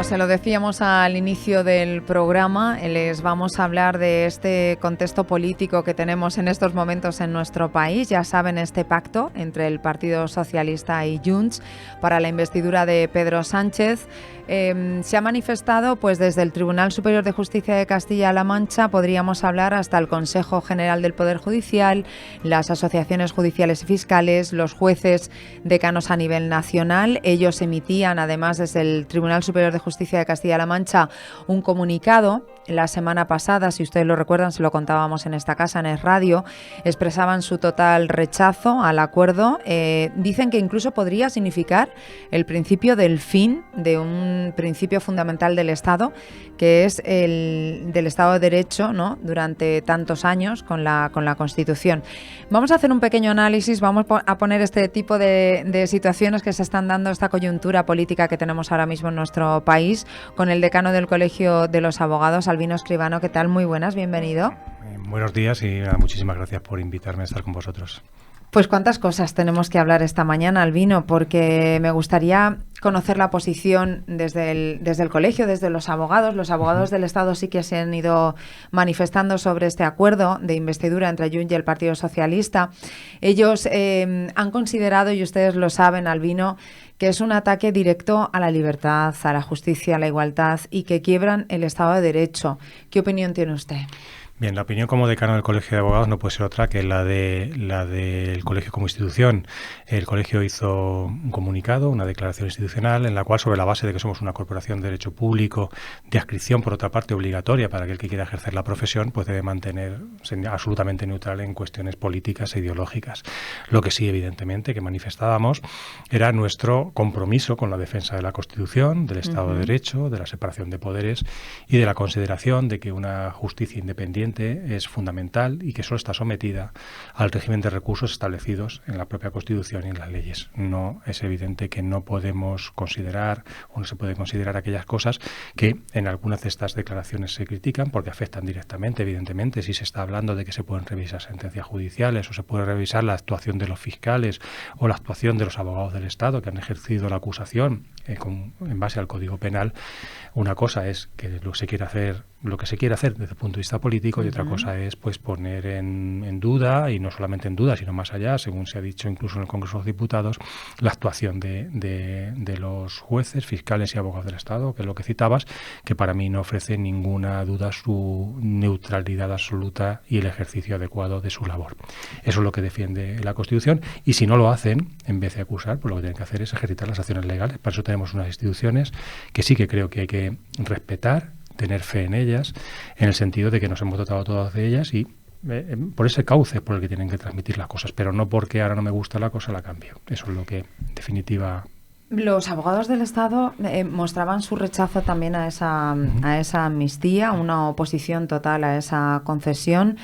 se lo decíamos al inicio del programa, les vamos a hablar de este contexto político que tenemos en estos momentos en nuestro país. Ya saben, este pacto entre el Partido Socialista y Junts para la investidura de Pedro Sánchez se ha manifestado pues desde el Tribunal Superior de Justicia de Castilla-La Mancha, podríamos hablar hasta el Consejo General del Poder Judicial, las asociaciones judiciales y fiscales, los jueces decanos a nivel nacional. Ellos emitían, además, desde el Tribunal Superior de Justicia de Castilla-La Mancha, un comunicado. La semana pasada, si ustedes lo recuerdan, se lo contábamos en esta casa, en Es Radio, expresaban su total rechazo al acuerdo. Dicen que incluso podría significar el principio del fin de un principio fundamental del Estado, que es el del Estado de Derecho, ¿no?, durante tantos años con la Constitución. Vamos a hacer un pequeño análisis, vamos a poner este tipo de situaciones que se están dando, esta coyuntura política que tenemos ahora mismo en nuestro país, con el decano del Colegio de los Abogados, Albino Escribano. ¿Qué tal? Muy buenas, bienvenido. Buenos días y muchísimas gracias por invitarme a estar con vosotros. Pues cuántas cosas tenemos que hablar esta mañana, Albino, porque me gustaría conocer la posición desde el colegio, desde los abogados. Los abogados del Estado sí que se han ido manifestando sobre este acuerdo de investidura entre Junts y el Partido Socialista. Ellos han considerado, y ustedes lo saben, Albino, que es un ataque directo a la libertad, a la justicia, a la igualdad y que quiebran el Estado de Derecho. ¿Qué opinión tiene usted? Bien, la opinión como decano del Colegio de Abogados no puede ser otra que la del colegio como institución. El colegio hizo un comunicado, una declaración institucional, en la cual, sobre la base de que somos una corporación de derecho público, de adscripción, por otra parte, obligatoria para aquel que quiera ejercer la profesión, pues debe mantenerse absolutamente neutral en cuestiones políticas e ideológicas. Lo que sí, evidentemente, que manifestábamos era nuestro compromiso con la defensa de la Constitución, del Estado de Derecho, de la separación de poderes y de la consideración de que una justicia independiente es fundamental y que solo está sometida al régimen de recursos establecidos en la propia Constitución y en las leyes. No es evidente que no podemos considerar o no se puede considerar aquellas cosas que en algunas de estas declaraciones se critican porque afectan directamente, evidentemente, si se está hablando de que se pueden revisar sentencias judiciales o se puede revisar la actuación de los fiscales o la actuación de los abogados del Estado que han ejercido la acusación en base al Código Penal. Una cosa es que lo que se quiere hacer desde el punto de vista político y otra cosa es pues poner en duda, y no solamente en duda, sino más allá, según se ha dicho incluso en el Congreso de los Diputados, la actuación de los jueces, fiscales y abogados del Estado, que es lo que citabas, que para mí no ofrece ninguna duda su neutralidad absoluta y el ejercicio adecuado de su labor. Eso es lo que defiende la Constitución, y si no lo hacen, en vez de acusar, pues lo que tienen que hacer es ejercitar las acciones legales. Para eso tenemos unas instituciones que sí que creo que hay que respetar, tener fe en ellas, en el sentido de que nos hemos dotado todas de ellas y por ese cauce por el que tienen que transmitir las cosas, pero no porque ahora no me gusta la cosa la cambio. Eso es lo que, en definitiva... Los abogados del Estado mostraban su rechazo también a esa amnistía, una oposición total a esa concesión.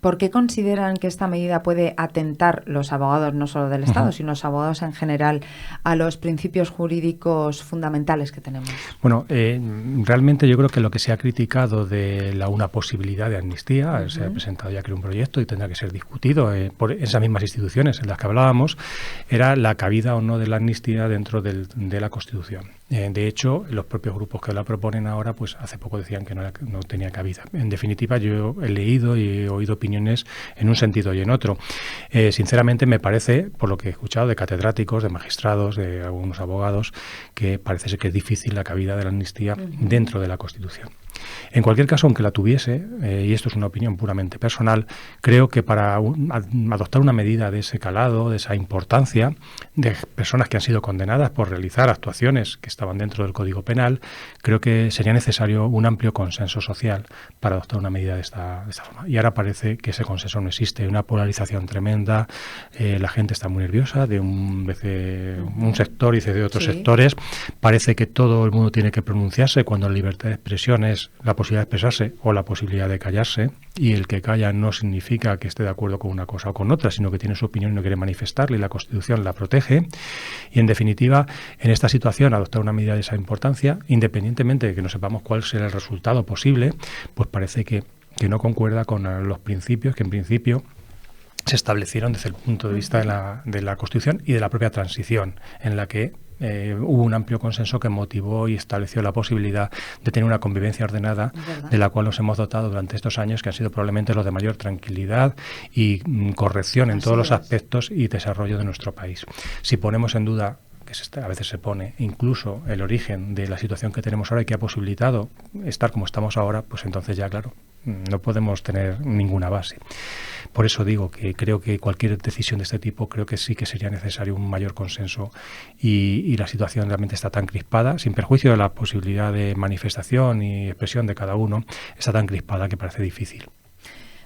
¿Por qué consideran que esta medida puede atentar, los abogados no solo del Estado, sino los abogados en general, a los principios jurídicos fundamentales que tenemos? Bueno, realmente yo creo que lo que se ha criticado de una posibilidad de amnistía, se ha presentado ya creo un proyecto y tendrá que ser discutido por esas mismas instituciones en las que hablábamos, era la cabida o no de la amnistía dentro de la Constitución. De hecho, los propios grupos que la proponen ahora, pues hace poco decían que no tenía cabida. En definitiva, yo he leído y he oído opiniones en un sentido y en otro. Sinceramente, me parece, por lo que he escuchado de catedráticos, de magistrados, de algunos abogados, que parece ser que es difícil la cabida de la amnistía dentro de la Constitución. En cualquier caso, aunque la tuviese, y esto es una opinión puramente personal, creo que para adoptar una medida de ese calado, de esa importancia, de personas que han sido condenadas por realizar actuaciones que estaban dentro del Código Penal, creo que sería necesario un amplio consenso social para adoptar una medida de esta forma. Y ahora parece que ese consenso no existe. Hay una polarización tremenda, la gente está muy nerviosa de un sector y de otros sectores. Parece que todo el mundo tiene que pronunciarse cuando la libertad de expresión es la posibilidad de expresarse o la posibilidad de callarse, y el que calla no significa que esté de acuerdo con una cosa o con otra, sino que tiene su opinión y no quiere manifestarla, y la Constitución la protege. Y en definitiva, en esta situación, adoptar una medida de esa importancia, independientemente de que no sepamos cuál será el resultado posible, pues parece que no concuerda con los principios que en principio se establecieron desde el punto de vista de la Constitución y de la propia transición, en la que hubo un amplio consenso que motivó y estableció la posibilidad de tener una convivencia ordenada, de la cual nos hemos dotado durante estos años, que han sido probablemente los de mayor tranquilidad y corrección en todos los aspectos y desarrollo de nuestro país. Si ponemos en duda, que a veces se pone, incluso el origen de la situación que tenemos ahora y que ha posibilitado estar como estamos ahora, pues entonces ya, claro, no podemos tener ninguna base. Por eso digo que creo que cualquier decisión de este tipo, creo que sí que sería necesario un mayor consenso y la situación realmente está tan crispada, sin perjuicio de la posibilidad de manifestación y expresión de cada uno, está tan crispada que parece difícil.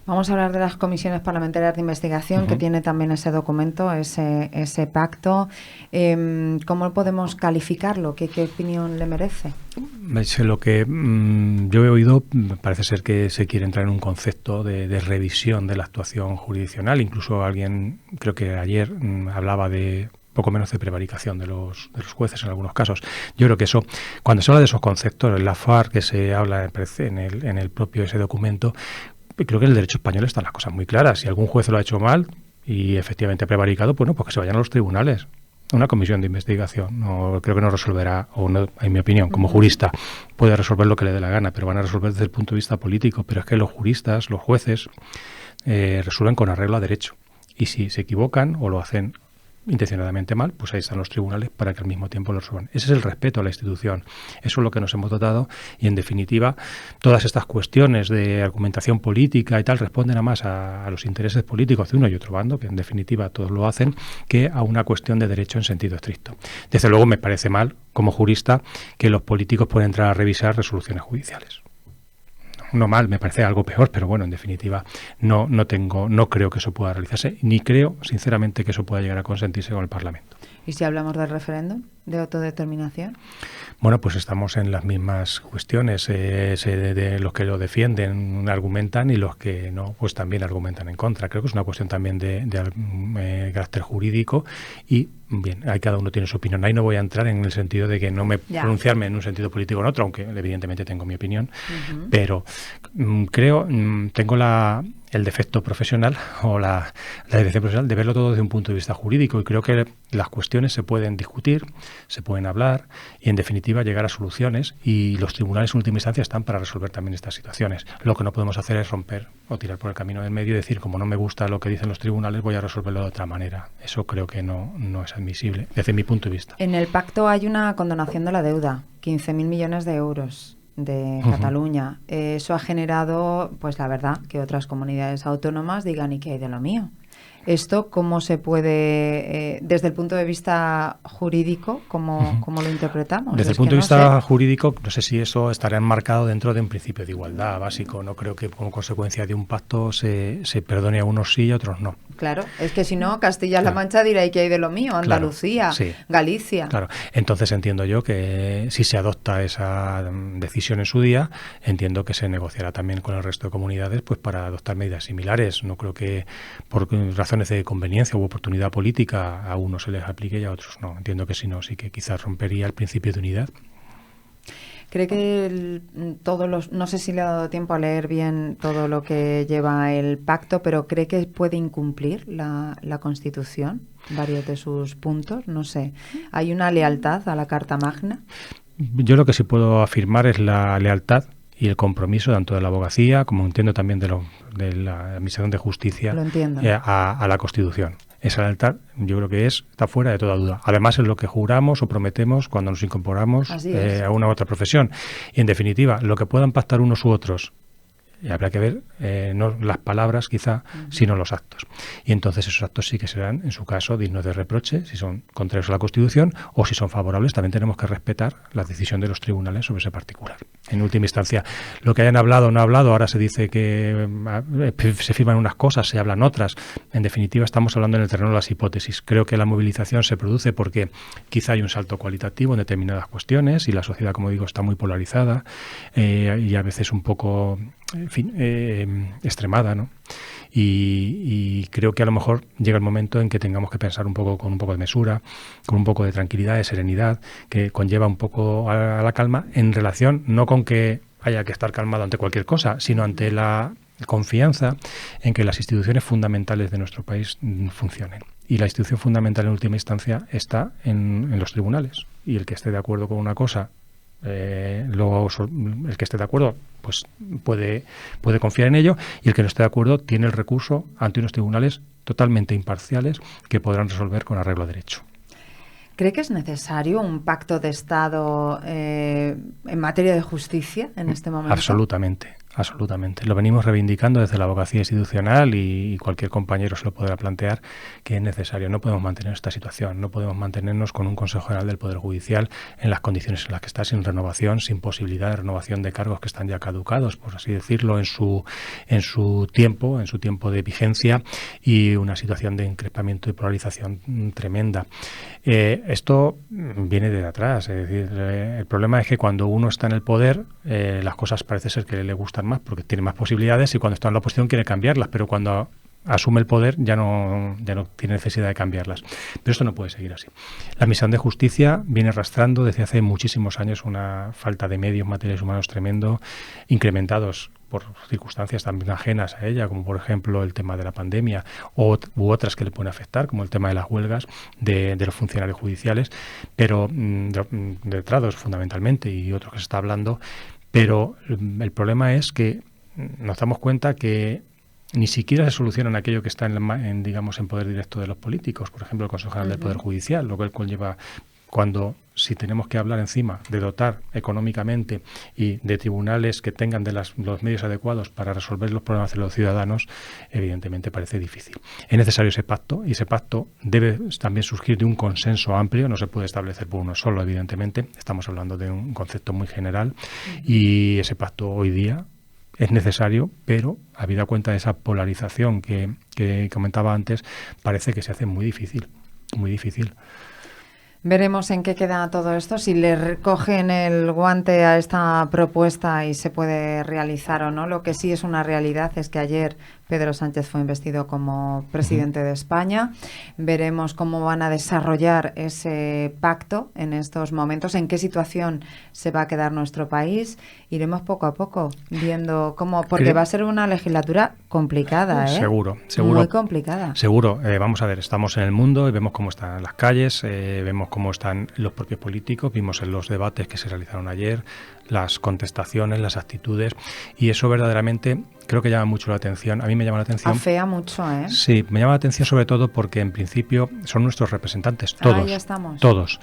Vamos a hablar de las comisiones parlamentarias de investigación, que tiene también ese documento, ese pacto. ¿Cómo podemos calificarlo? ¿Qué opinión le merece? Lo que yo he oído, parece ser que se quiere entrar en un concepto de revisión de la actuación jurisdiccional. Incluso alguien, creo que ayer, hablaba de poco menos de prevaricación de los jueces en algunos casos. Yo creo que eso, cuando se habla de esos conceptos, la FAR que se habla en el propio ese documento, creo que en el derecho español están las cosas muy claras. Si algún juez lo ha hecho mal y efectivamente ha prevaricado, pues que se vayan a los tribunales. Una comisión de investigación creo que no resolverá, o no, en mi opinión, como jurista, puede resolver lo que le dé la gana, pero van a resolver desde el punto de vista político. Pero es que los juristas, los jueces, resuelven con arreglo a derecho. Y si se equivocan o lo hacen intencionadamente mal, pues ahí están los tribunales para que al mismo tiempo lo resuelvan. Ese es el respeto a la institución. Eso es lo que nos hemos dotado y, en definitiva, todas estas cuestiones de argumentación política y tal responden a más a los intereses políticos de uno y otro bando, que en definitiva todos lo hacen, que a una cuestión de derecho en sentido estricto. Desde luego me parece mal, como jurista, que los políticos puedan entrar a revisar resoluciones judiciales. No mal, me parece algo peor, pero bueno, en definitiva no creo que eso pueda realizarse, ni creo, sinceramente, que eso pueda llegar a consentirse con el Parlamento. ¿Y si hablamos del referéndum, de autodeterminación? Bueno, pues estamos en las mismas cuestiones. De los que lo defienden argumentan y los que no, pues también argumentan en contra. Creo que es una cuestión también de carácter jurídico y, bien, ahí cada uno tiene su opinión. Ahí no voy a entrar en el sentido de que no me pronunciarme en un sentido político o en otro, aunque evidentemente tengo mi opinión, pero creo, tengo el defecto profesional o la dirección profesional de verlo todo desde un punto de vista jurídico, y creo que las cuestiones se pueden discutir, se pueden hablar y, en definitiva, llegar a soluciones, y los tribunales en última instancia están para resolver también estas situaciones. Lo que no podemos hacer es romper o tirar por el camino del medio y decir, como no me gusta lo que dicen los tribunales, voy a resolverlo de otra manera. Eso creo que no es admisible desde mi punto de vista. En el pacto hay una condonación de la deuda, 15.000 millones de euros de Cataluña. Eso ha generado, pues la verdad, que otras comunidades autónomas digan, ¿y qué hay de lo mío? ¿Esto cómo se puede, desde el punto de vista jurídico, cómo lo interpretamos? Desde el punto de vista jurídico, no sé si eso estará enmarcado dentro de un principio de igualdad básico. No creo que como consecuencia de un pacto se perdone a unos sí y a otros no. Claro, es que si no, Castilla-La Mancha dirá, ¿y qué hay de lo mío? Andalucía, sí. Galicia. Claro, entonces entiendo yo que si se adopta esa decisión en su día, entiendo que se negociará también con el resto de comunidades, pues para adoptar medidas similares. No creo que por razones de conveniencia u oportunidad política a unos se les aplique y a otros no. Entiendo que si no, sí que quizás rompería el principio de unidad. ¿Cree que no sé si le ha dado tiempo a leer bien todo lo que lleva el pacto, pero cree que puede incumplir la Constitución, varios de sus puntos? No sé. ¿Hay una lealtad a la Carta Magna? Yo lo que sí puedo afirmar es la lealtad y el compromiso tanto de la abogacía como entiendo también de la Administración de Justicia a la Constitución. Esa lealtad yo creo que está fuera de toda duda. Además es lo que juramos o prometemos cuando nos incorporamos a una u otra profesión. Y en definitiva, lo que puedan pactar unos u otros, y habrá que ver no las palabras quizá, sino los actos. Y entonces esos actos sí que serán, en su caso, dignos de reproche, si son contrarios a la Constitución, o si son favorables, también tenemos que respetar la decisión de los tribunales sobre ese particular. En última instancia, lo que hayan hablado o no hablado, ahora se dice que se firman unas cosas, se hablan otras. En definitiva, estamos hablando en el terreno de las hipótesis. Creo que la movilización se produce porque quizá hay un salto cualitativo en determinadas cuestiones y la sociedad, como digo, está muy polarizada y a veces un poco, en fin, extremada, ¿no? Y creo que a lo mejor llega el momento en que tengamos que pensar un poco con un poco de mesura, con un poco de tranquilidad, de serenidad, que conlleva un poco a la calma en relación, no con que haya que estar calmado ante cualquier cosa, sino ante la confianza en que las instituciones fundamentales de nuestro país funcionen. Y la institución fundamental en última instancia está en los tribunales. Y el que esté de acuerdo con una cosa, el que esté de acuerdo pues puede confiar en ello, y el que no esté de acuerdo tiene el recurso ante unos tribunales totalmente imparciales que podrán resolver con arreglo a derecho. ¿Cree que es necesario un pacto de Estado en materia de justicia en este momento? Absolutamente. Lo venimos reivindicando desde la abogacía institucional y cualquier compañero se lo podrá plantear que es necesario. No podemos mantener esta situación, no podemos mantenernos con un Consejo General del Poder Judicial en las condiciones en las que está, sin renovación, sin posibilidad de renovación de cargos que están ya caducados, por así decirlo, en su tiempo de vigencia, y una situación de increpamiento y polarización tremenda. Esto viene de atrás, es decir, el problema es que cuando uno está en el poder, las cosas parece ser que le gustan más porque tiene más posibilidades, y cuando está en la oposición quiere cambiarlas, pero cuando asume el poder ya no tiene necesidad de cambiarlas. Pero esto no puede seguir así. La Administración de Justicia viene arrastrando desde hace muchísimos años una falta de medios materiales humanos tremendo, incrementados por circunstancias también ajenas a ella, como por ejemplo el tema de la pandemia u otras que le pueden afectar, como el tema de las huelgas de los funcionarios judiciales, pero de letrados fundamentalmente, y otros que se está hablando. Pero el problema es que nos damos cuenta que ni siquiera se solucionan aquello que está en poder directo de los políticos, por ejemplo el Consejo General del Poder Judicial, lo cual conlleva, si tenemos que hablar encima de dotar económicamente y de tribunales que tengan los medios adecuados para resolver los problemas de los ciudadanos, evidentemente parece difícil. Es necesario ese pacto, y ese pacto debe también surgir de un consenso amplio, no se puede establecer por uno solo, evidentemente. Estamos hablando de un concepto muy general, y ese pacto hoy día es necesario, pero habida cuenta de esa polarización que comentaba antes, parece que se hace muy difícil, muy difícil. Veremos en qué queda todo esto, si le recogen el guante a esta propuesta y se puede realizar o no. Lo que sí es una realidad es que ayer Pedro Sánchez fue investido como presidente de España. Veremos cómo van a desarrollar ese pacto en estos momentos, en qué situación se va a quedar nuestro país. Iremos poco a poco viendo cómo, porque va a ser una legislatura complicada, ¿eh? Seguro. Muy complicada. Seguro. Vamos a ver, estamos en el mundo y vemos cómo están las calles, vemos cómo están los propios políticos, vimos en los debates que se realizaron ayer, las contestaciones, las actitudes, y eso verdaderamente creo que llama mucho la atención. A mí me llama la atención. Afea mucho, ¿eh? Sí, me llama la atención sobre todo porque en principio son nuestros representantes, todos. Ya estamos. Todos.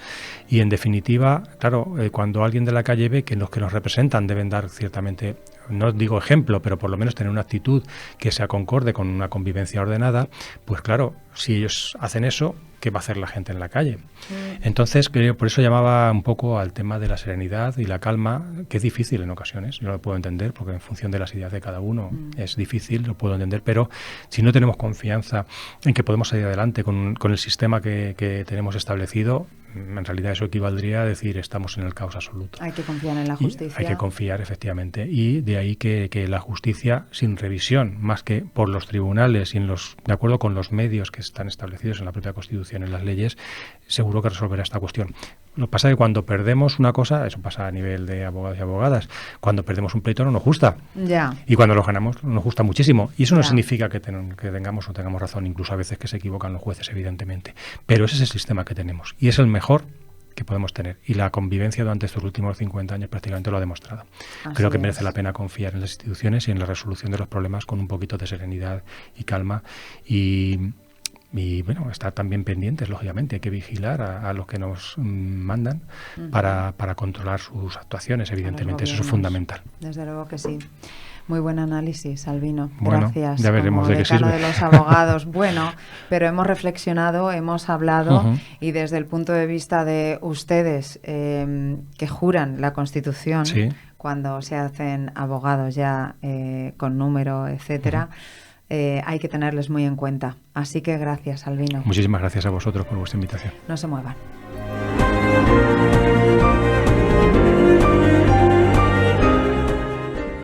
Y en definitiva, claro, cuando alguien de la calle ve que los que nos representan deben dar ciertamente, no digo ejemplo, pero por lo menos tener una actitud que sea concorde con una convivencia ordenada, pues claro, si ellos hacen eso, ¿qué va a hacer la gente en la calle? Entonces, creo, por eso llamaba un poco al tema de la serenidad y la calma, que es difícil en ocasiones, yo lo puedo entender, porque en función de las ideas de cada uno es difícil, lo puedo entender, pero si no tenemos confianza en que podemos salir adelante con el sistema que tenemos establecido, en realidad eso equivaldría a decir estamos en el caos absoluto. Hay que confiar en la justicia. Hay que confiar, efectivamente, y de ahí que la justicia, sin revisión, más que por los tribunales y de acuerdo con los medios que están establecidos en la propia Constitución, en las leyes, seguro que resolverá esta cuestión. Lo que pasa es que cuando perdemos una cosa, eso pasa a nivel de abogados y abogadas, cuando perdemos un pleito no nos gusta. Ya. Y cuando lo ganamos nos gusta muchísimo. Y eso no significa que tengamos o tengamos razón, incluso a veces que se equivocan los jueces, evidentemente. Pero ese es el sistema que tenemos y es el mejor que podemos tener. Y la convivencia durante estos últimos 50 años prácticamente lo ha demostrado. Creo que merece la pena confiar en las instituciones y en la resolución de los problemas con un poquito de serenidad y calma. Y bueno, estar también pendientes, lógicamente, hay que vigilar a los que nos mandan para controlar sus actuaciones, evidentemente, eso es fundamental. Desde luego que sí. Muy buen análisis, Albino. Bueno, gracias. Ya veremos de qué sirve. De los abogados. Bueno, pero hemos reflexionado, hemos hablado y desde el punto de vista de ustedes que juran la Constitución cuando se hacen abogados ya con número, etcétera. Hay que tenerles muy en cuenta. Así que gracias, Albino. Muchísimas gracias a vosotros por vuestra invitación. No se muevan.